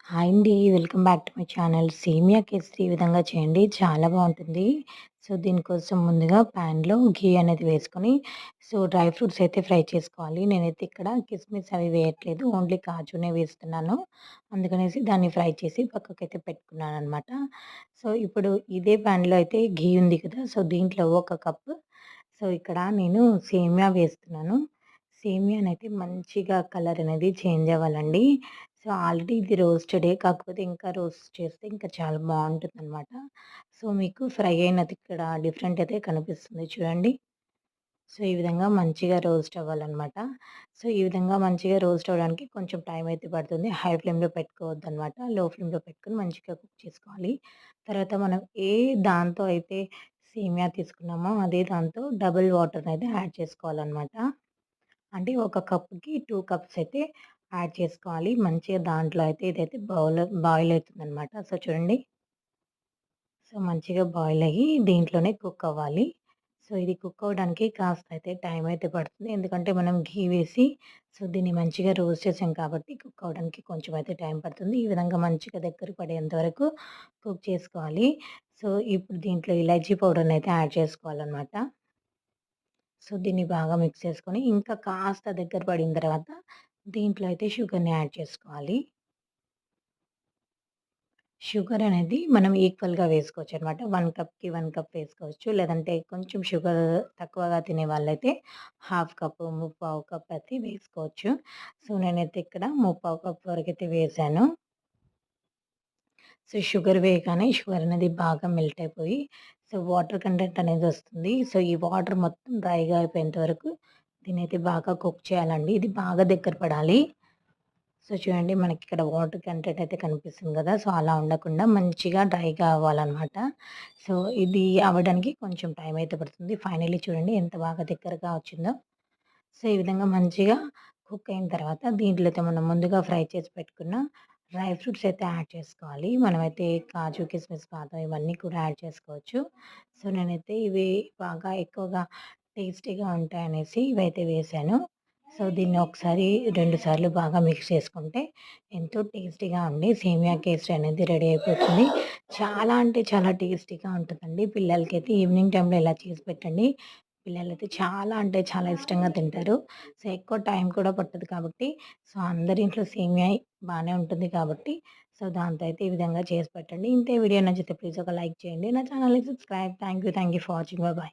Hi అండి. Welcome back to my channel. సేమియా కేసరి ఈ విధంగా చేయండి. చాలా బావుంటుంది. దీనికోసం ముందుగా ప్యాన్‌లో ఘీ అనేది వేసుకొని, డ్రై ఫ్రూట్స్ అయితే ఫ్రై చేసుకోవాలి. నేనైతే ఇక్కడ కిస్మిస్ అవి వేయట్లేదు. ఓన్లీ కాజునే వేస్తున్నాను. అందుకనేసి దాన్ని ఫ్రై చేసి పక్కకైతే పెట్టుకున్నాననమాట. ఇప్పుడు ఇదే ప్యాన్‌లో అయితే ఘీ ఉంది కదా! దీంట్లో ఒక కప్పు ఇక్కడ నేను సేమియా వేస్తున్నాను. సేమియానైతే మంచిగా కలర్ అనేది చేంజ్ అవ్వాలండి. ఆల్రెడీ ఇది రోస్టెడే. కాకపోతే ఇంకా రోస్ట్ చేస్తే ఇంకా చాలా బావుంటుందనమాట. మీకు ఫ్రై అయినది ఇక్కడ డిఫరెంట్ అయితే కనిపిస్తుంది చూడండి. ఈ విధంగా మంచిగా రోస్ట్ అవ్వాలనమాట. ఈ విధంగా మంచిగా రోస్ట్ అవ్వడానికి కొంచెం టైం అయితే పడుతుంది. హై ఫ్లేమ్‌లో పెట్టుకోవద్దనమాట. లో ఫ్లేమ్‌లో పెట్టుకొని మంచిగా కుక్ చేసుకోవాలి. తర్వాత మనం ఏ దాంతో అయితే సేమియా తీసుకున్నామో అదే దాంతో డబుల్ వాటర్‌నైతే యాడ్ చేసుకోవాలనమాట. అంటే ఒక కప్‌కి 2 కప్స్ అయితే యాడ్ చేసుకోవాలి. మంచిగా దాంట్లో అయితే ఇదైతే బాయిల్ అయితుందనమాట. చూడండి. మంచిగా బాయిల్ అయ్యి దీంట్లోనే కుక్ అవ్వాలి. ఇది కుక్ అవ్వడానికి కాస్త అయితే టైం అయితే పడుతుంది. ఎందుకంటే మనం ఘీ వేసి దీన్ని మంచిగా రోస్ట్ చేసాం కాబట్టి కుక్ అవ్వడానికి కొంచెం అయితే టైం పడుతుంది. ఈ విధంగా మంచిగా దగ్గర పడేంత వరకు కుక్ చేసుకోవాలి. ఇప్పుడు దీంట్లో ఇలాచీ పౌడర్‌నైతే యాడ్ చేసుకోవాలనమాట. దీన్ని బాగా మిక్స్ చేసుకొని ఇంకా కాస్త దగ్గర పడిన తర్వాత దీంట్లో అయితే షుగర్‌ని యాడ్ చేసుకోవాలి. షుగర్ అనేది మనం ఈక్వల్‌గా వేసుకోవచ్చనమాట. 1 కప్‌కి 1 కప్ వేసుకోవచ్చు. లేదంటే కొంచెం షుగర్ తక్కువగా తినే వాళ్ళైతే హాఫ్ కప్పు, ముప్పావు కప్ అయితే వేసుకోవచ్చు. నేనైతే ఇక్కడ ముప్పావు కప్ వరకైతే వేశాను. షుగర్ వేయగానే షుగర్ అనేది బాగా మెల్ట్ అయిపోయి వాటర్ కంటెంట్ అనేది వస్తుంది. ఈ వాటర్ మొత్తం డ్రైగా అయిపోయేంత వరకు దీన్నైతే బాగా కుక్ చేయాలండి. ఇది బాగా దగ్గర పడాలి. చూడండి మనకిక్కడ వాటర్ కంటెంట్ అయితే కనిపిస్తుంది గదా! అలా ఉండకుండా మంచిగా డ్రైగా అవ్వాలనమాట. సో, ఇది అవ్వడానికి కొంచెం టైం అయితే పడుతుంది. ఫైనల్లీ చూడండి ఎంత బాగా దగ్గరగా వచ్చిందో. ఈ విధంగా మంచిగా కుక్ అయిన తర్వాత దీంట్లో అయితే మనం ముందుగా ఫ్రై చేసి పెట్టుకున్న డ్రై ఫ్రూట్స్ అయితే యాడ్ చేసుకోవాలి. మనమైతే కాజు, కిస్మిస్, బాదం ఇవన్నీ కూడా యాడ్ చేసుకోవచ్చు. నేనైతే ఇవి బాగా ఎక్కువగా టేస్టీగా ఉంటాయనేసి ఇవైతే వేశాను. దీన్ని ఒకసారి 2 సార్లు బాగా మిక్స్ చేసుకుంటే ఎంతో టేస్టీగా ఉండి సేమియా కేసరి అనేది రెడీ అయిపోతుంది. చాలా అంటే చాలా టేస్టీగా ఉంటుందండి. పిల్లలకైతే ఈవినింగ్ టైంలో ఇలా చేసి పెట్టండి. పిల్లలైతే చాలా అంటే చాలా ఇష్టంగా తింటారు. ఎక్కువ టైం కూడా పట్టదు కాబట్టి అందరి ఇంట్లో సేమియా బానే ఉంటుంది కాబట్టి దాంతో అయితే ఈ విధంగా చేసి పెట్టండి. ఇంతే వీడియో నచ్చితే ప్లీజ్ ఒక లైక్ చేయండి. నా ఛానల్‌ని subscribe. Thank you for watching. By by.